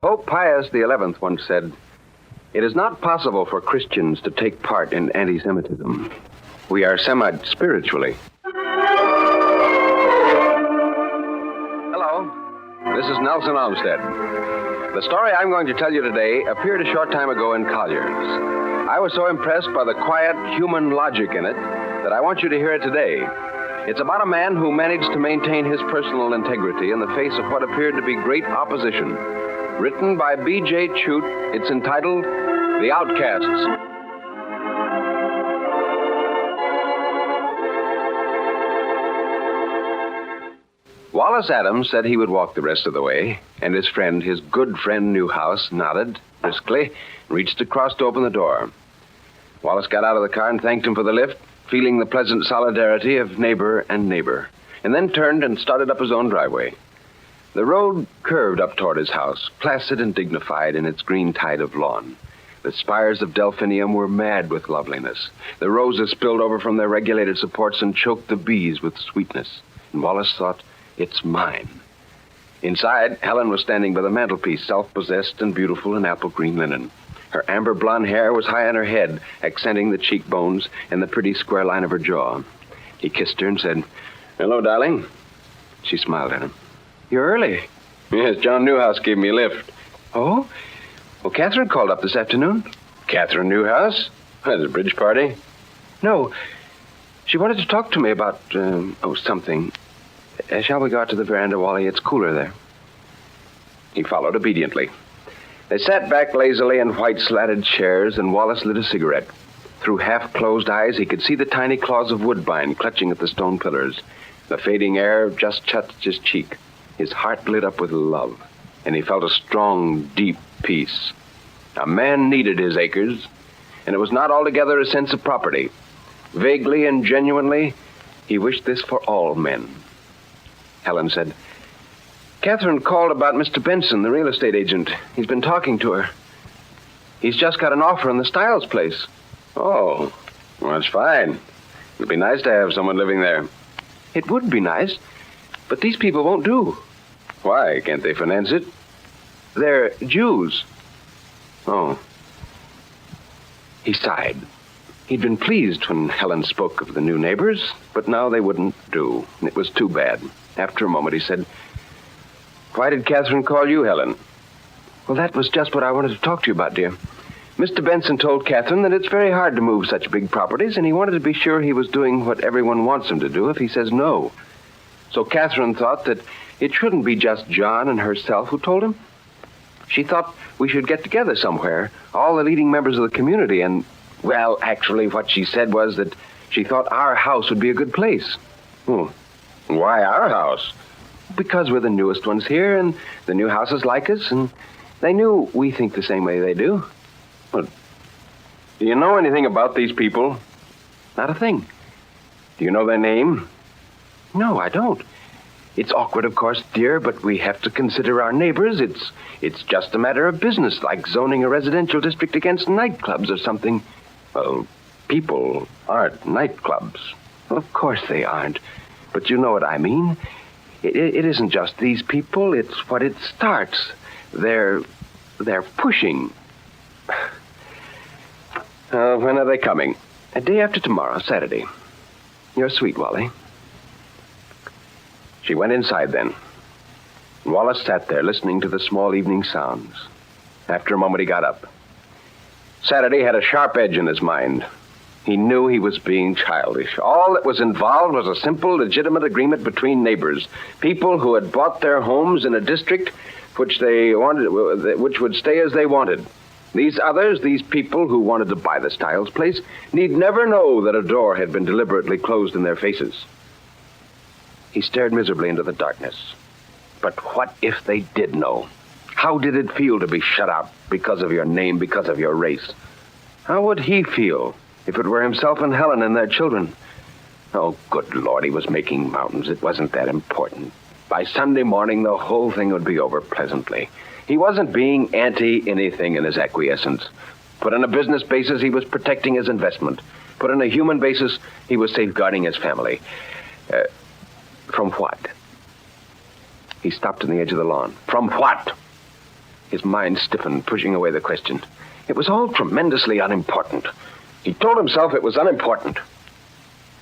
Pope Pius XI once said, "It is not possible for Christians to take part in anti-Semitism. We are Semite spiritually." Hello, this is Nelson Olmsted. The story I'm going to tell you today appeared a short time ago in Collier's. I was so impressed by the quiet human logic in it that I want you to hear it today. It's about a man who managed to maintain his personal integrity in the face of what appeared to be great opposition. Written by B.J. Chute, it's entitled The Outcasts. Wallace Adams said he would walk the rest of the way, and his good friend Newhouse, nodded briskly and reached across to open the door. Wallace got out of the car and thanked him for the lift, feeling the pleasant solidarity of neighbor and neighbor, and then turned and started up his own driveway. The road curved up toward his house, placid and dignified in its green tide of lawn. The spires of delphinium were mad with loveliness. The roses spilled over from their regulated supports and choked the bees with sweetness. And Wallace thought, "It's mine." Inside, Helen was standing by the mantelpiece, self-possessed and beautiful in apple green linen. Her amber blonde hair was high on her head, accenting the cheekbones and the pretty square line of her jaw. He kissed her and said, "Hello, darling." She smiled at him. "You're early." "Yes, John Newhouse gave me a lift." "Oh? Well, Catherine called up this afternoon." "Catherine Newhouse? At a bridge party?" "No. She wanted to talk to me about, something. Shall we go out to the veranda, Wally? It's cooler there." He followed obediently. They sat back lazily in white slatted chairs, and Wallace lit a cigarette. Through half-closed eyes, he could see the tiny claws of woodbine clutching at the stone pillars. The fading air just touched his cheek. His heart lit up with love, and he felt a strong, deep peace. A man needed his acres, and it was not altogether a sense of property. Vaguely and genuinely, he wished this for all men. Helen said, "Catherine called about Mr. Benson, the real estate agent. He's been talking to her. He's just got an offer on the Stiles place." "Oh, well, that's fine. It'd be nice to have someone living there." "It would be nice, but these people won't do." "Why? Can't they finance it?" "They're Jews." "Oh." He sighed. He'd been pleased when Helen spoke of the new neighbors, but now they wouldn't do. It was too bad. After a moment, he said, "Why did Catherine call you, Helen?" "Well, that was just what I wanted to talk to you about, dear. Mr. Benson told Catherine that it's very hard to move such big properties, and he wanted to be sure he was doing what everyone wants him to do if he says no. So Catherine thought that it shouldn't be just John and herself who told him. She thought we should get together somewhere, all the leading members of the community, and, well, actually what she said was that she thought our house would be a good place." "Why our house?" "Because we're the newest ones here, and the new houses like us, and they knew we think the same way they do." "Well, do you know anything about these people?" "Not a thing." "Do you know their name?" "No, I don't. It's awkward, of course, dear, but we have to consider our neighbors. It's just a matter of business, like zoning a residential district against nightclubs or something." "Well, people aren't nightclubs." "Of course they aren't, but you know what I mean. It isn't just these people, it's what it starts. They're pushing." "When are they coming?" "A day after tomorrow, Saturday." "You're sweet, Wally." She went inside then. Wallace sat there listening to the small evening sounds. After a moment, he got up. Saturday had a sharp edge in his mind. He knew he was being childish. All that was involved was a simple, legitimate agreement between neighbors, people who had bought their homes in a district which would stay as they wanted. These others, these people who wanted to buy the Stiles place, need never know that a door had been deliberately closed in their faces. He stared miserably into the darkness. But what if they did know? How did it feel to be shut out because of your name, because of your race? How would he feel if it were himself and Helen and their children? Oh, good Lord, he was making mountains. It wasn't that important. By Sunday morning, the whole thing would be over pleasantly. He wasn't being anti-anything in his acquiescence. Put on a business basis, he was protecting his investment. Put on a human basis, he was safeguarding his family. From what? He stopped on the edge of the lawn. From what? His mind stiffened, pushing away the question. It was all tremendously unimportant. He told himself it was unimportant.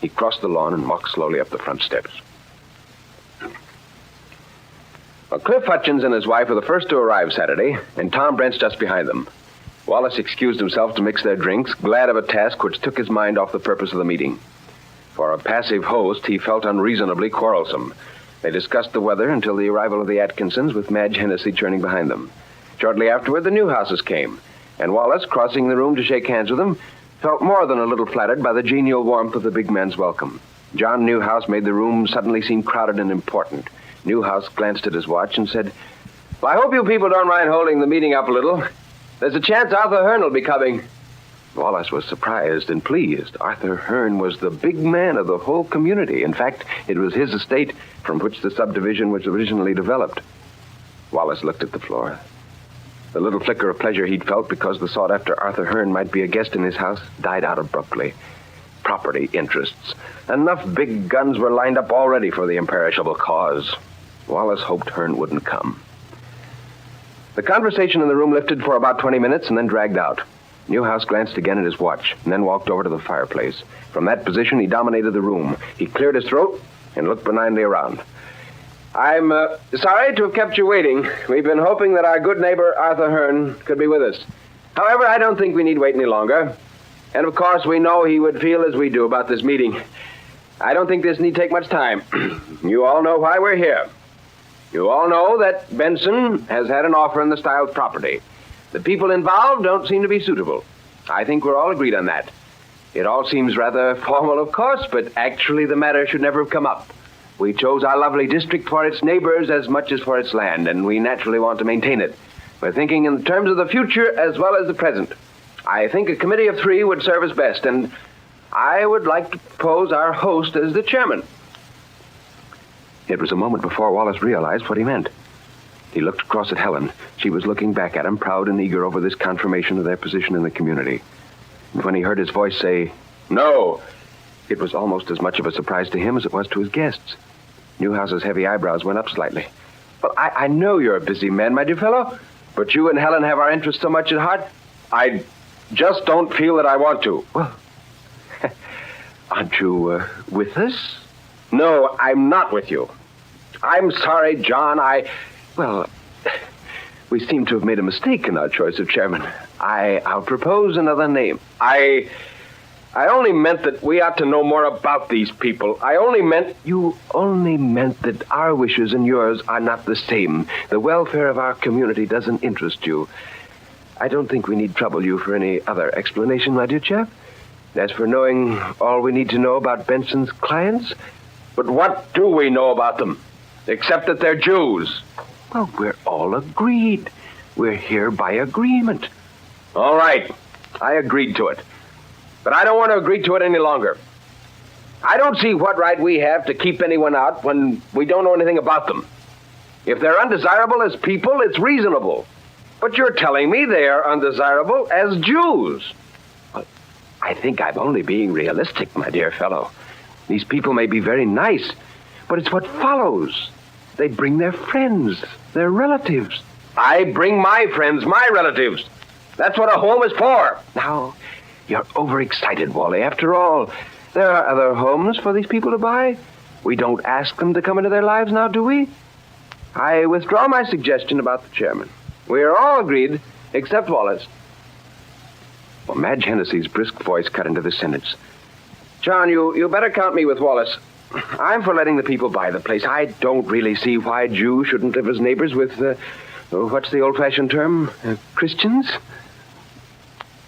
He crossed the lawn and walked slowly up the front steps. Well, Cliff Hutchins and his wife were the first to arrive Saturday, and Tom Brent's just behind them. Wallace excused himself to mix their drinks, glad of a task which took his mind off the purpose of the meeting. For a passive host, he felt unreasonably quarrelsome. They discussed the weather until the arrival of the Atkinsons, with Madge Hennessy churning behind them. Shortly afterward, the Newhouses came, and Wallace, crossing the room to shake hands with them, felt more than a little flattered by the genial warmth of the big man's welcome. John Newhouse made the room suddenly seem crowded and important. Newhouse glanced at his watch and said, "Well, I hope you people don't mind holding the meeting up a little. There's a chance Arthur Hearn will be coming." Wallace was surprised and pleased. Arthur Hearn was the big man of the whole community. In fact, it was his estate from which the subdivision was originally developed. Wallace looked at the floor. The little flicker of pleasure he'd felt because the sought-after Arthur Hearn might be a guest in his house died out abruptly. Property interests. Enough big guns were lined up already for the imperishable cause. Wallace hoped Hearn wouldn't come. The conversation in the room lifted for about 20 minutes and then dragged out. Newhouse glanced again at his watch and then walked over to the fireplace. From that position, he dominated the room. He cleared his throat and looked benignly around. "I'm sorry to have kept you waiting. We've been hoping that our good neighbor Arthur Hearn could be with us. However, I don't think we need wait any longer. And of course, we know he would feel as we do about this meeting. I don't think this need take much time. You all know why we're here. You all know that Benson has had an offer in the Stiles property. The people involved don't seem to be suitable. I think we're all agreed on that. It all seems rather formal, of course, but actually the matter should never have come up. We chose our lovely district for its neighbors as much as for its land, and we naturally want to maintain it. We're thinking in terms of the future as well as the present. I think a committee of 3 would serve us best, and I would like to propose our host as the chairman." It was a moment before Wallace realized what he meant. He looked across at Helen. She was looking back at him, proud and eager over this confirmation of their position in the community. And when he heard his voice say, "No," it was almost as much of a surprise to him as it was to his guests. Newhouse's heavy eyebrows went up slightly. "Well, I know you're a busy man, my dear fellow, but you and Helen have our interests so much at heart. I just don't feel that I want to." "Well, aren't you with us?" "No, I'm not with you. I'm sorry, John. Well, we seem to have made a mistake in our choice of chairman. I'll propose another name. I only meant that we ought to know more about these people. You only meant that our wishes and yours are not the same. The welfare of our community doesn't interest you. I don't think we need trouble you for any other explanation, my dear chap. As for knowing all we need to know about Benson's clients..." "But what do we know about them? Except that they're Jews." "Well, we're all agreed. We're here by agreement." "All right. I agreed to it. But I don't want to agree to it any longer. I don't see what right we have to keep anyone out when we don't know anything about them. If they're undesirable as people, it's reasonable. But you're telling me they are undesirable as Jews." Well, I think I'm only being realistic, my dear fellow. These people may be very nice, but it's what follows. They bring their friends, their relatives. I bring my friends, my relatives. That's what a home is for. Now, you're overexcited, Wally. After all, there are other homes for these people to buy. We don't ask them to come into their lives now, do we? I withdraw my suggestion about the chairman. We are all agreed, except Wallace. Well, Madge Hennessy's brisk voice cut into the sentence. "John, you better count me with Wallace. I'm for letting the people buy the place. I don't really see why Jews shouldn't live as neighbors with, what's the old-fashioned term? Christians?"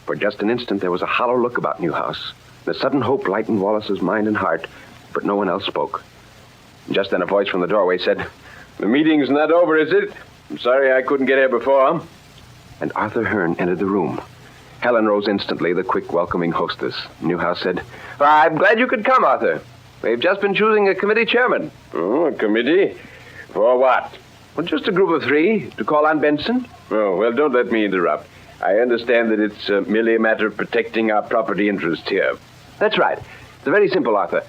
For just an instant, there was a hollow look about Newhouse. A sudden hope lightened Wallace's mind and heart, but no one else spoke. Just then a voice from the doorway said, "The meeting's not over, is it? I'm sorry I couldn't get here before." And Arthur Hearn entered the room. Helen rose instantly, the quick, welcoming hostess. Newhouse said, "Well, I'm glad you could come, Arthur. We've just been choosing a committee chairman." "Oh, a committee? For what?" "Well, just a group of 3 to call on Benson." "Oh, well, don't let me interrupt. I understand that it's merely a matter of protecting our property interest here." "That's right. It's very simple, Arthur.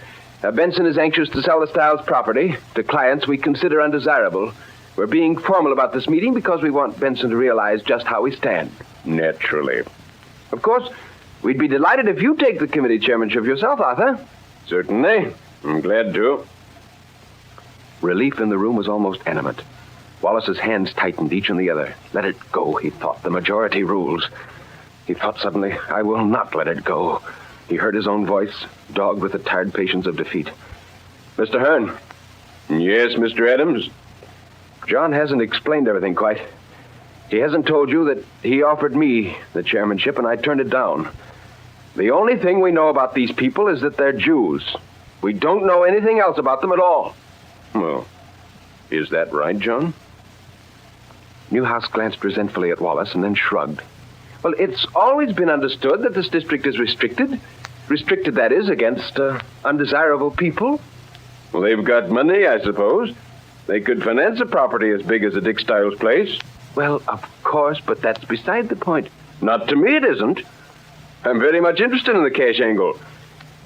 Benson is anxious to sell the Stiles property to clients we consider undesirable, We're being formal about this meeting because we want Benson to realize just how we stand. Naturally. Of course, we'd be delighted if you take the committee chairmanship yourself, Arthur. Certainly. I'm glad to. Relief in the room was almost animate. Wallace's hands tightened, each on the other. Let it go, he thought. The majority rules. He thought suddenly, I will not let it go. He heard his own voice, dogged with the tired patience of defeat. Mr. Hearn. Yes, Mr. Adams? John hasn't explained everything quite. He hasn't told you that he offered me the chairmanship and I turned it down. The only thing we know about these people is that they're Jews. We don't know anything else about them at all. Well, is that right, John? Newhouse glanced resentfully at Wallace and then shrugged. Well, it's always been understood that this district is restricted. Restricted, that is, against undesirable people. Well, they've got money, I suppose. They could finance a property as big as a Dick Stiles place. Well, of course, but that's beside the point. Not to me, it isn't. I'm very much interested in the cash angle.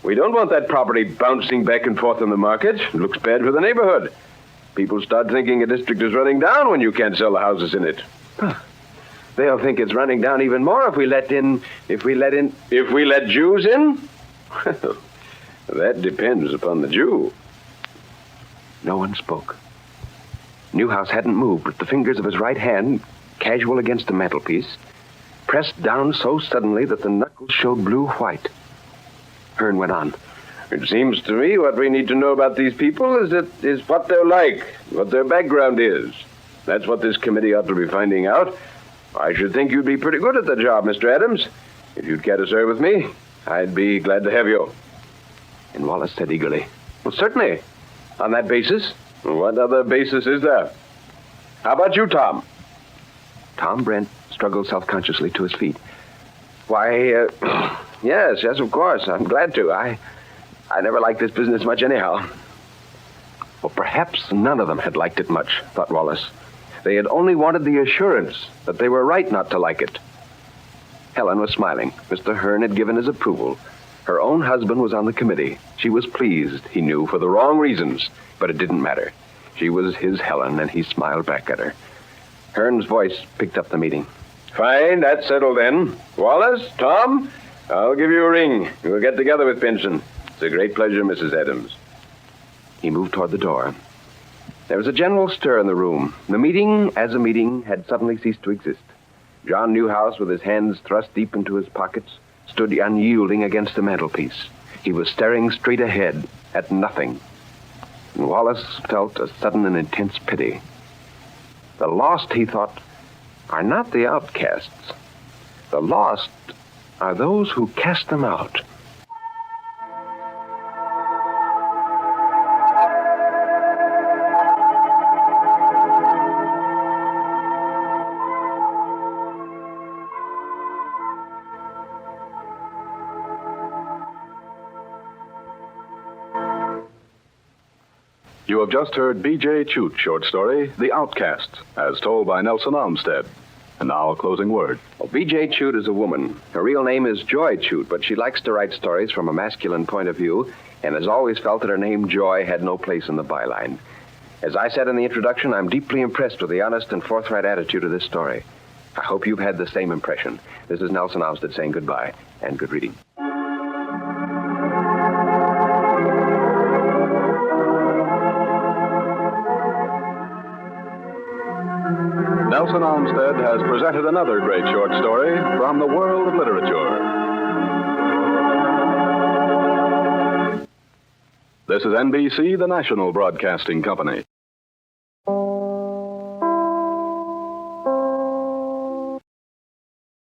We don't want that property bouncing back and forth in the market. It looks bad for the neighborhood. People start thinking a district is running down when you can't sell the houses in it. They'll think it's running down even more if we let Jews in? That depends upon the Jew. No one spoke. Newhouse hadn't moved, but the fingers of his right hand, casual against the mantelpiece, pressed down so suddenly that the knuckles showed blue-white. Hearn went on. It seems to me what we need to know about these people is what they're like, what their background is. That's what this committee ought to be finding out. I should think you'd be pretty good at the job, Mr. Adams. If you'd care to serve with me, I'd be glad to have you. And Wallace said eagerly, well, certainly. On that basis. What other basis is there? How about you, Tom? Tom Brent struggled self-consciously to his feet. Why, yes, of course. I'm glad to. I never liked this business much anyhow. Well, perhaps none of them had liked it much, thought Wallace. They had only wanted the assurance that they were right not to like it. Helen was smiling. Mr. Hearn had given his approval. Her own husband was on the committee. She was pleased, he knew, for the wrong reasons, but it didn't matter. She was his Helen, and he smiled back at her. Hearn's voice picked up the meeting. Fine, that's settled then. Wallace, Tom, I'll give you a ring. We'll get together with Benson. It's a great pleasure, Mrs. Adams. He moved toward the door. There was a general stir in the room. The meeting, as a meeting, had suddenly ceased to exist. John Newhouse, with his hands thrust deep into his pockets, stood unyielding against the mantelpiece. He was staring straight ahead at nothing. And Wallace felt a sudden and intense pity. The lost, he thought, are not the outcasts. The lost are those who cast them out. You have just heard B.J. Chute's short story, The Outcasts, as told by Nelson Olmsted. And now a closing word. Well, B.J. Chute is a woman. Her real name is Joy Chute, but she likes to write stories from a masculine point of view and has always felt that her name Joy had no place in the byline. As I said in the introduction, I'm deeply impressed with the honest and forthright attitude of this story. I hope you've had the same impression. This is Nelson Olmsted saying goodbye and good reading. Nelson Olmsted has presented another great short story from the world of literature. This is NBC, the national broadcasting company.